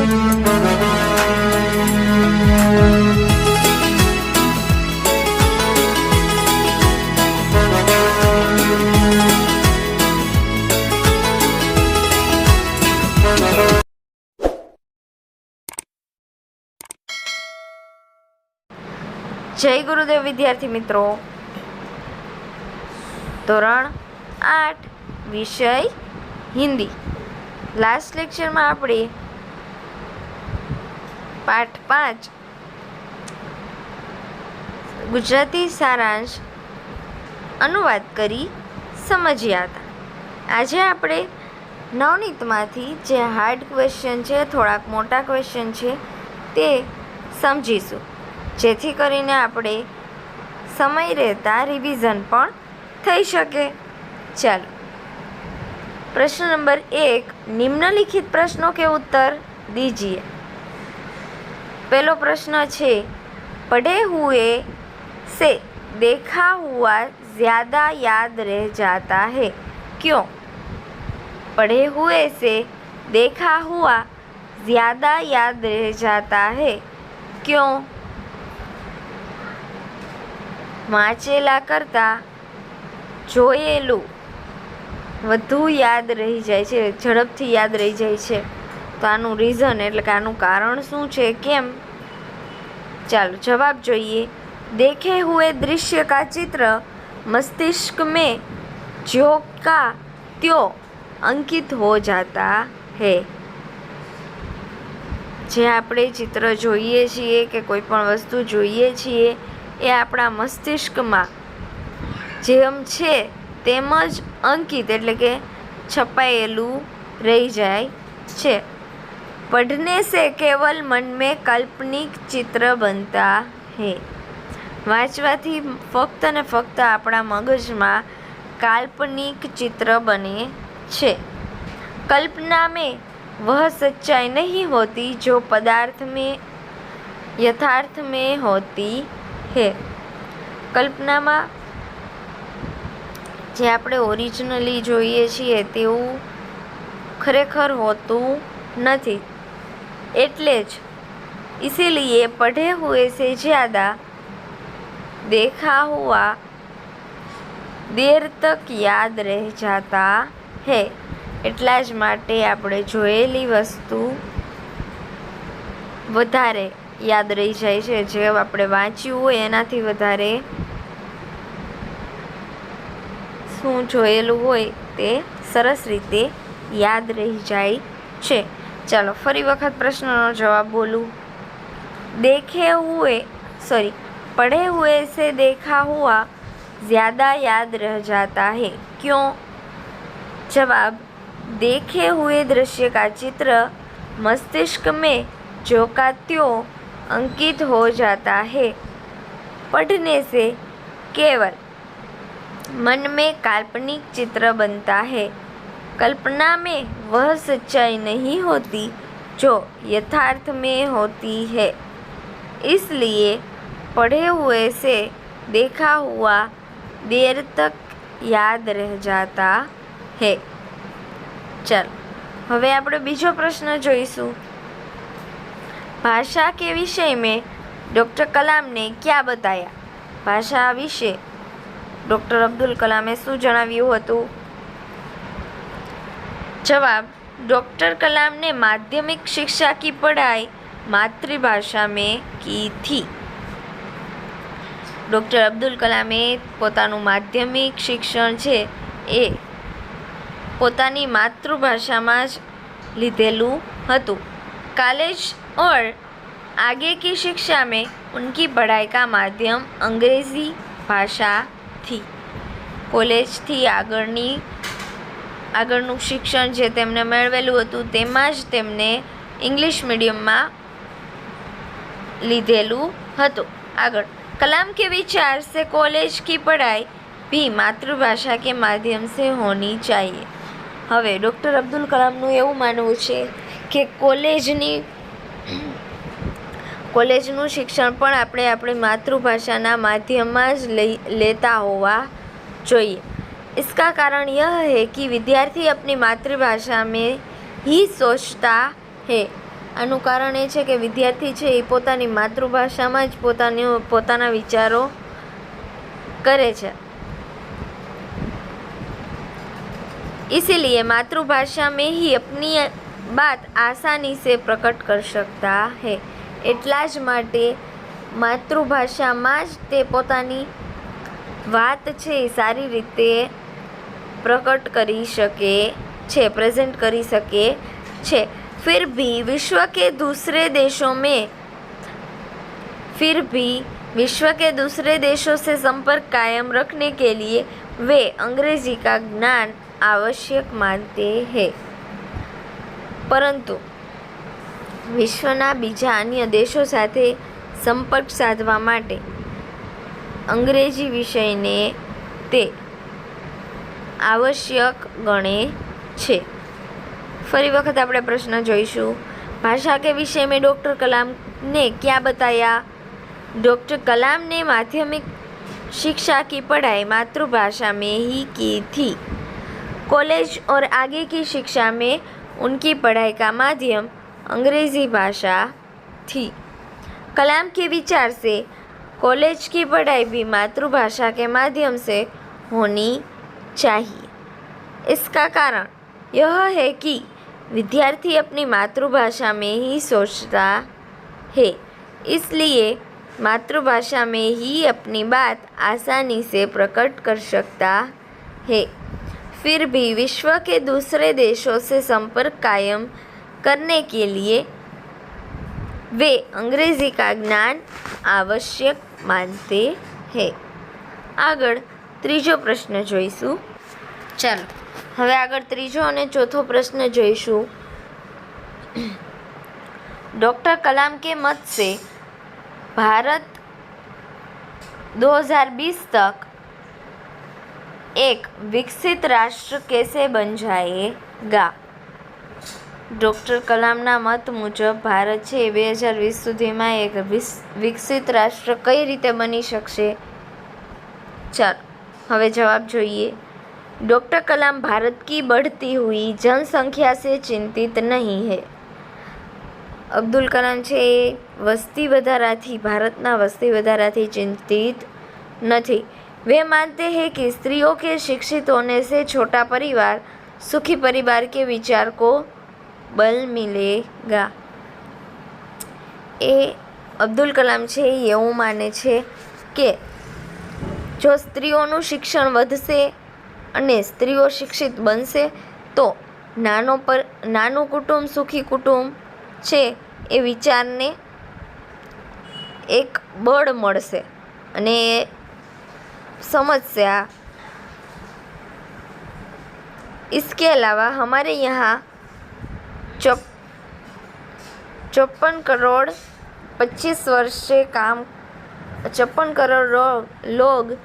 જય ગુરુદેવ વિદ્યાર્થી મિત્રો, ધોરણ 8 વિષય હિન્દી. લાસ્ટ લેક્ચરમાં આપણે પાઠ 5 ગુજરાતી સારાંશ અનુવાદ કરી સમજ્યા હતા. આજે આપણે નવનીતમાંથી જે હાર્ડ ક્વેશ્ચન છે, થોડાક મોટા ક્વેશ્ચન છે, તે સમજીશું, જેથી કરીને આપણે સમય રહેતા રિવિઝન પણ થઈ શકે. ચાલો, પ્રશ્ન નંબર 1, નિમ્નલિખિત प्रश्नों के उत्तर दीजिए. पहलो प्रश्न છે, पढ़े हुए से देखा हुआ ज़्यादा याद रह जाता है, क्यों? पढ़े हुए से देखा हुआ ज़्यादा याद रह जाता है, क्यों? વાંચેલા કરતાં જોયેલું વધુ યાદ રહી જાય છે, ઝડપથી યાદ રહી જાય છે. તો આનું રીઝન એટલે કે આનું કારણ શું છે, કેમ? ચાલો જવાબ જોઈએ. देखे हुए दृश्य का चित्र मस्तिष्क में ज्यों का त्यों अंकित हो जाता है. જે આપણે ચિત્ર જોઈએ છીએ કે કોઈ પણ વસ્તુ જોઈએ છીએ એ આપણા મસ્તિષ્કમાં જેમ છે તેમ જ અંકિત એટલે કે છપાયેલું રહી જાય છે. पढ़ने से केवल मन में काल्पनिक चित्र बनता है. વાંચવાથી ફક્ત ને ફક્ત આપણા મગજમાં કાલ્પનિક ચિત્ર બને છે. कल्पना में वह सच्चाई नहीं होती जो पदार्थ में यथार्थ में होती है. કલ્પનામાં જે આપણે ઓરિજિનલી જોઈએ છીએ તેવું ખરેખર હોતું નથી. એટલે જ इसीलिए पढ़े हुए से ज़्यादा देखा हुआ देर तक याद रह जाता है. એટલા જ માટે આપણે જોયેલી વસ્તુ વધારે યાદ રહી જાય છે. જે આપણે વાંચ્યું હોય એનાથી વધારે શું જોયેલું હોય તે સરસ રીતે યાદ રહી જાય છે. ચાલો ફરી વખત પ્રશ્નનો જવાબ બોલું. पढ़े हुए से देखा हुआ ज़्यादा याद रह जाता है, क्यों? जवाब, देखे हुए दृश्य का चित्र मस्तिष्क में ज्यों का त्यों अंकित हो जाता है. पढ़ने से केवल मन में काल्पनिक चित्र बनता है. कल्पना में वह सच्चाई नहीं होती जो यथार्थ में होती है. इसलिए पढ़े हुए से देखा हुआ देर तक याद रह जाता है. चल હવે આપણે બીજો પ્રશ્ન જોઈશું. भाषा के विषय में डॉक्टर कलाम ने क्या बताया? भाषा विषे डॉक्टर अब्दुल कलामे શું જણાવ્યું હતું? जवाब, डॉक्टर कलाम ने माध्यमिक शिक्षा की पढ़ाई मातृभाषा में की थी. ડૉક્ટર અબ્દુલ કલામે પોતાનું માધ્યમિક શિક્ષણ છે એ પોતાની માતૃભાષામાં જ લીધેલું હતું. कॉलेज और आगे की शिक्षा में उनकी पढ़ाई का माध्यम अंग्रेज़ी भाषा थी. કોલેજથી આગળનું શિક્ષણ જે તેમને મેળવેલું હતું તેમાં જ તેમને ઇંગ્લિશ મીડિયમમાં લીધેલું હતું. આગળ, कलाम के विचार से कॉलेज की पढ़ाई भी मातृभाषा के माध्यम से होनी चाहिए. હવે ડૉક્ટર અબ્દુલ કલામનું એવું માનવું છે કે કોલેજનું શિક્ષણ પણ આપણે આપણી માતૃભાષાના માધ્યમમાં જ લેતા હોવા જોઈએ. इसका कारण यह है कि विद्यार्थी अपनी मातृभाषा में ही सोचता है આનું કારણ એ છે કે વિદ્યાર્થી છે એ પોતાની માતૃભાષામાં જ પોતાના વિચારો કરે છે। इसीलिए मातृभाषा में ही अपनी बात आसानी से प्रकट कर सकता है। એટલા જ માટે માતૃભાષામાં જ તે પોતાની વાત છે એ સારી રીતે પ્રકટ કરી શકે છે, પ્રેઝન્ટ કરી શકે છે। फिर भी विश्व के दूसरे देशों से संपर्क कायम रखने के लिए वे अंग्रेजी का ज्ञान आवश्यक मानते हैं। પરંતુ વિશ્વના બીજા અન્ય દેશો સાથે સંપર્ક સાધવા માટે અંગ્રેજી વિષયને તે आवश्यक गणे छे। फरी वक्त આપણે प्रश्न જોઈશું। भाषा के विषय में डॉक्टर कलाम ने क्या बताया? डॉक्टर कलाम ने माध्यमिक शिक्षा की पढ़ाई मातृभाषा में ही की थी। कॉलेज और आगे की शिक्षा में उनकी पढ़ाई का माध्यम अंग्रेजी भाषा थी। कलाम के विचार से कॉलेज की पढ़ाई भी मातृभाषा के माध्यम से होनी चाहिए। इसका कारण यह है कि विद्यार्थी अपनी मातृभाषा में ही सोचता है, इसलिए मातृभाषा में ही अपनी बात आसानी से प्रकट कर सकता है। फिर भी विश्व के दूसरे देशों से संपर्क कायम करने के लिए वे अंग्रेजी का ज्ञान आवश्यक मानते हैं। આગળ ત્રીજો પ્રશ્ન જોઈશું। ચાલો હવે આગળ ત્રીજો અને ચોથો પ્રશ્ન જોઈશું। डॉक्टर कलाम के मत से भारत 2020 तक एक विकसित राष्ट्र कैसे बन जाएगा? डॉक्टर कलामना मत मुजब भारत છે 2020 સુધીમાં એક વિકસિત રાષ્ટ્ર કઈ રીતે બની શકશે? ચાલો હવે જવાબ જોઈએ। डॉक्टर कलाम भारत की बढ़ती हुई जनसंख्या से चिंतित नहीं है। अब्दुल कलाम છે વસ્તી વધારાથી ભારતના વસ્તી વધારાથી चिंतित नहीं। वे मानते हैं कि स्त्रियों के शिक्षित होने से छोटा परिवार सुखी परिवार के विचार को बल मिलेगा। ए अब्दुल कलाम છે એવું માને છે કે જો સ્ત્રીઓનું શિક્ષણ વધશે અને સ્ત્રીઓ શિક્ષિત બનશે તો નાનું કુટુંબ સુખી કુટુંબ છે એ વિચારને એક બળ મળશે અને समझ। इसके अलावा हमारे यहाँ 54 करोड़ 25 वर्ष से काम 54 करोड़ लोग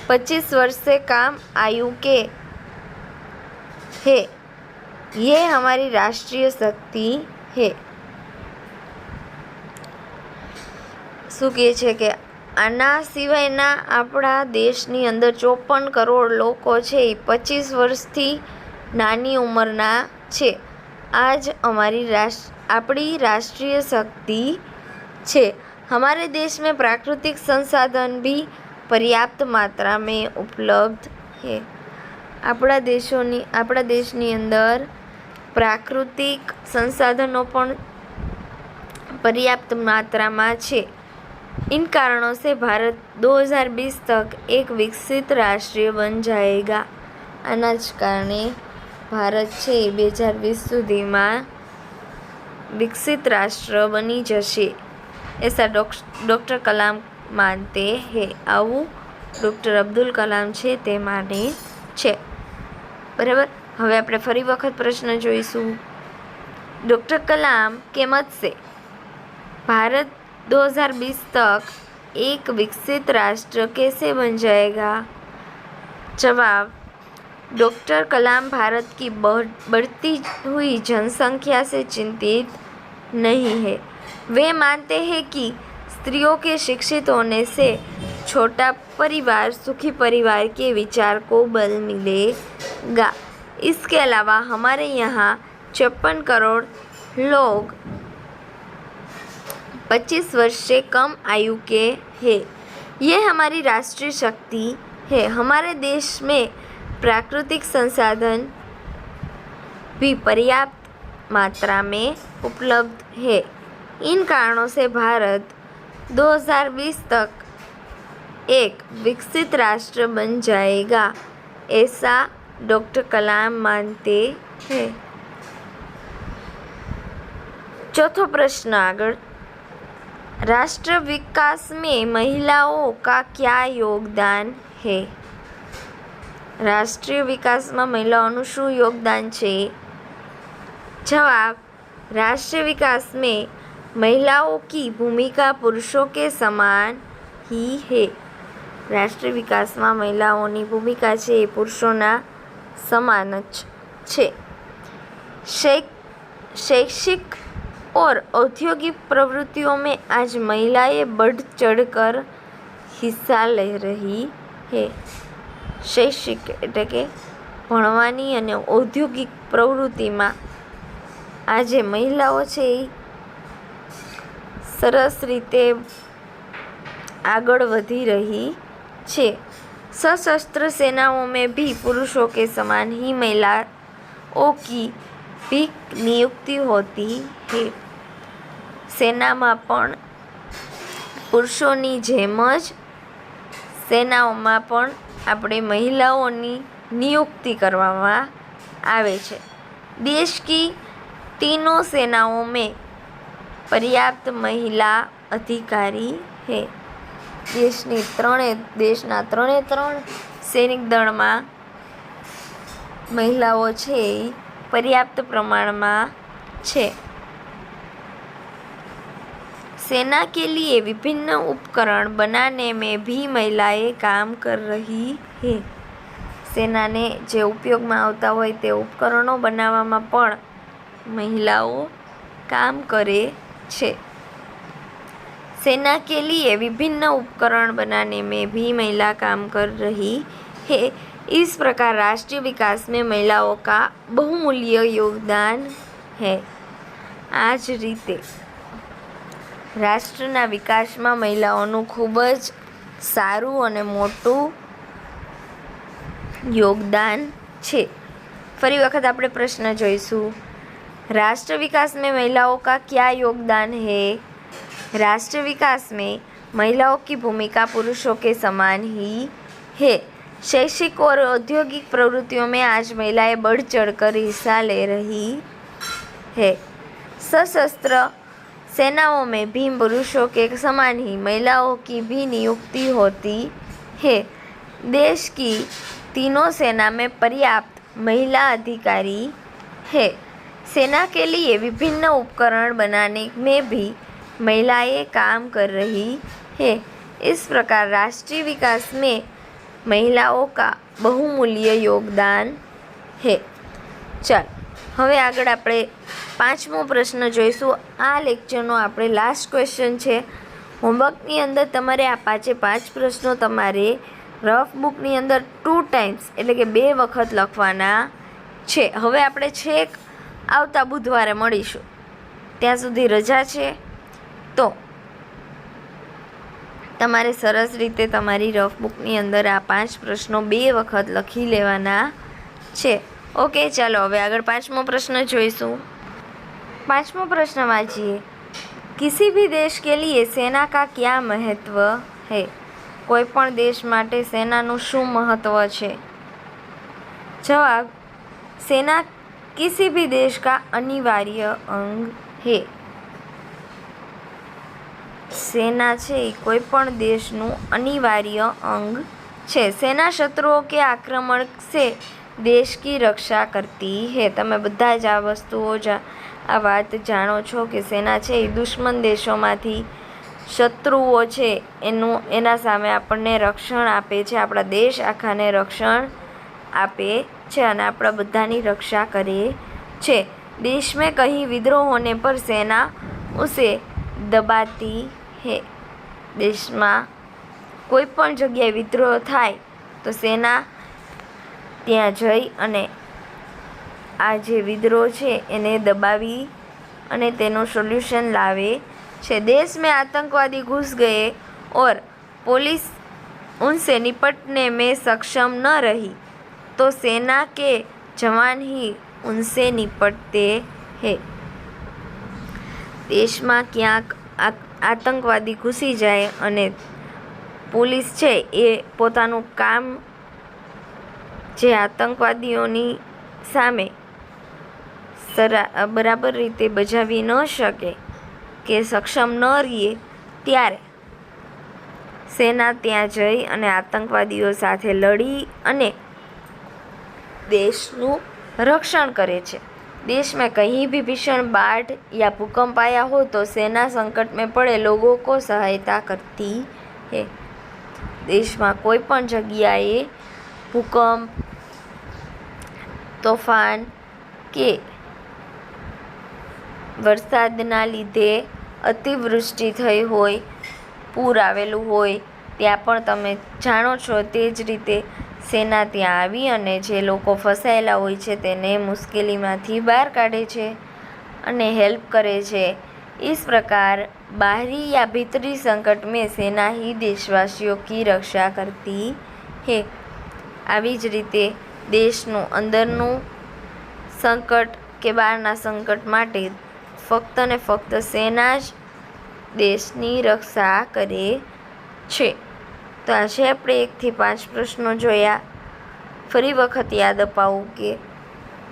25 वर्ष से कम आयु के है। ये हमारी राष्ट्रीय शक्ति है। શું કહે છે કે આના સિવાયના આપણા દેશની અંદર 54 કરોડ લોકો છે એ 25 વર્ષથી નાની ઉંમરના છે। આ જ આપણી રાષ્ટ્રીય શક્તિ છે। हमारे देश में प्राकृतिक संसाधन भी पर्याप्त मात्रा में उपलब्ध है। આપણા દેશની અંદર પ્રાકૃતિક સંસાધનો પણ पर्याप्त मात्रा છે। इन कारणों से भारत 2020 तक एक विकसित राष्ट्र बन जाएगा। आना ज कारणे भारत છે 2020 સુધીમાં विकसित राष्ट्र बनी जशे ऐसा डॉक्टर कलाम मानते हैं। आवू डॉक्टर अब्दुल कलाम છે તે માને છે। बराबर। હવે આપણે ફરી વખત પ્રશ્ન જોઈશું। डॉक्टर कलाम के मत से भारत 2020 तक एक विकसित राष्ट्र कैसे बन जाएगा? जवाब, डॉक्टर कलाम भारत की बढ़ती हुई जनसंख्या से चिंतित नहीं है। वे मानते हैं कि स्त्रियों के शिक्षित होने से छोटा परिवार सुखी परिवार के विचार को बल मिलेगा। इसके अलावा हमारे यहाँ 56 करोड़ लोग 25 वर्ष से कम आयु के हैं। ये हमारी राष्ट्रीय शक्ति है। हमारे देश में प्राकृतिक संसाधन भी पर्याप्त मात्रा में उपलब्ध है। इन कारणों से भारत 2020 तक एक विकसित राष्ट्र बन जाएगा, ऐसा डॉक्टर कलाम मानते हैं। चौथा प्रश्न आगे, राष्ट्र विकास में महिलाओं का क्या योगदान है? राष्ट्रीय વિકાસમાં મહિલાઓનું શું યોગદાન છે? जवाब, राष्ट्रीय विकास में महिलाओं की भूमिका पुरुषों के समान ही है। राष्ट्रीय विकासમાં મહિલાઓની ભૂમિકા છે એ પુરુષોના સમાન જ છે। शैक्षिक और औद्योगिक प्रवृत्तियों में आज महिलाएं बढ़ चढ़कर हिस्सा ले रही है। शैक्षिक એટલે કે ભણવાની અને ઔદ્યોગિક પ્રવૃત્તિમાં આજે મહિલાઓ છે એ સરસ રીતે આગળ વધી રહી છે। सशस्त्र सेनाओं में भी पुरुषों के समान ही महिलाओं की भी नियुक्ति होती है। સેનામાં પણ પુરુષોની જેમ જ સેનાઓમાં પણ આપણે મહિલાઓની નિયુક્તિ કરવામાં આવે છે। देश की तीनों सेनाओं में पर्याप्त महिला अधिकारी है। દેશના ત્રણે સૈનિક દળમાં મહિલાઓ છે એ પર્યાપ્ત પ્રમાણમાં છે। सेना के लिए विभिन्न उपकरण बनाने में भी महिलाएं काम कर रही है। સેનાને જે ઉપયોગમાં આવતા હોય તે ઉપકરણો બનાવવામાં પણ મહિલાઓ કામ કરે છે। सेना के लिए विभिन्न उपकरण बनाने में भी महिला काम कर रही है। इस प्रकार राष्ट्रीय विकास में महिलाओं का बहुमूल्य योगदान है। आज रीते રાષ્ટ્રના વિકાસમાં મહિલાઓનું ખૂબ જ સારું અને મોટું યોગદાન છે। ફરી વખત આપણે પ્રશ્ન જોઈશું, राष्ट्र विकास में महिलाओं का क्या योगदान है? राष्ट्र विकास में महिलाओं की भूमिका पुरुषों के समान ही है। शैक्षिक और औद्योगिक प्रवृत्तियों में आज महिलाएं बढ़ चढ़कर हिस्सा ले रही है। सशस्त्र सेनाओं में भी पुरुषों के समान ही महिलाओं की भी नियुक्ति होती है। देश की तीनों सेना में पर्याप्त महिला अधिकारी है। सेना के लिए विभिन्न उपकरण बनाने में भी महिलाएं काम कर रही है। इस प्रकार राष्ट्रीय विकास में महिलाओं का बहुमूल्य योगदान है। चल હવે આગળ આપણે 5મો પ્રશ્ન જોઈશું। આ લેક્ચરનો આપણે લાસ્ટ ક્વેશ્ચન છે। હોમવર્કની અંદર તમારે આ 5 પ્રશ્નો તમારે રફ બુકની અંદર 2 times એટલે કે 2 વખત લખવાના છે। હવે આપણે છેક આવતા બુધવારે મળીશું, ત્યાં સુધી રજા છે, તો તમારે સરસ રીતે તમારી રફ બુકની અંદર આ 5 પ્રશ્નો 2 વખત લખી લેવાના છે। ओके, चलो હવે આગળ 5મો પ્રશ્ન જોઈશું। 5મો પ્રશ્ન વાંચીએ। किसी भी देश के लिए सेना का क्या महत्व है? कोई पण देश माटे सेनाનું શું મહત્વ છે? जवाब, सेना किसी भी देश का अनिवार्य अंग है। सेना છે કોઈ પણ દેશનું અનિવાર્ય અંગ છે। सेना शत्रुओं के आक्रमण से देश की रक्षा करती है। તમે બધા જ આ વસ્તુઓ આ વાત જાણો છો કે સેના છે એ દુશ્મન દેશોમાંથી શત્રુઓ છે એના સામે આપણને રક્ષણ આપે છે, આપણા દેશ આખાને રક્ષણ આપે છે અને આપણા બધાની રક્ષા કરે છે। देश में कहीं विद्रोह होने पर सेना उसे दबाती है। દેશમાં કોઈ પણ જગ્યાએ વિદ્રોહ થાય તો સેના ત્યાં જઈ અને આ જે વિદ્રોહ છે એને દબાવી અને તેનું સોલ્યુશન લાવે छे। देश में आतंकवादी घुस गए और पुलिस उनसे निपटने में सक्षम न रही तो सेना के जवान ही उनसे निपटते हैं। દેશમાં ક્યાંક આતંકવાદી ઘૂસી જાય અને પોલીસ છે એ પોતાનું કામ જે આતંકવાદીઓની સામે બરાબર રીતે બજાવી ન શકે કે સક્ષમ ન રહીએ ત્યારે સેના ત્યાં જઈ અને આતંકવાદીઓ સાથે લડી અને દેશનું रक्षण करे छे। देश में कहीं भी भीषण बाढ़ या भूकंप आया हो तो सेना संकट में पड़े लोगों को सहायता करती है। देश में कोई पण जग्याए भूकंप, तोफान के वरसादना लीधे अतिवृष्टि थई होय, पूर आवेलू होय त्यां पण तमे जाणो छो ते ज रीते सेना ત્યાં આવી અને જે લોકો ફસાયેલા હોય છે તેને મુશ્કેલીમાંથી બહાર કાઢે છે અને હેલ્પ કરે છે। इस प्रकार बाहरी या भीतरी संकट में सेना ही देशवासियों की रक्षा करती है। આવી જ રીતે દેશનું અંદરનું સંકટ કે બહારના સંકટ માટે ફક્ત ને ફક્ત સેના જ દેશની રક્ષા કરે છે। તો આજે આપણે 1 થી 5 પ્રશ્નો જોયા। ફરી વખત યાદ અપાવું કે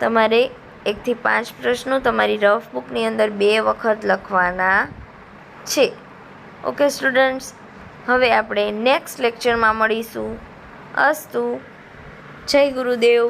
તમારે 1 થી 5 પ્રશ્નો તમારી રફ બુકની અંદર 2 વખત લખવાના છે। ઓકે સ્ટુડન્ટ્સ, હવે આપણે નેક્સ્ટ લેક્ચરમાં મળીશું। અસ્તુ, જય ગુરુદેવ।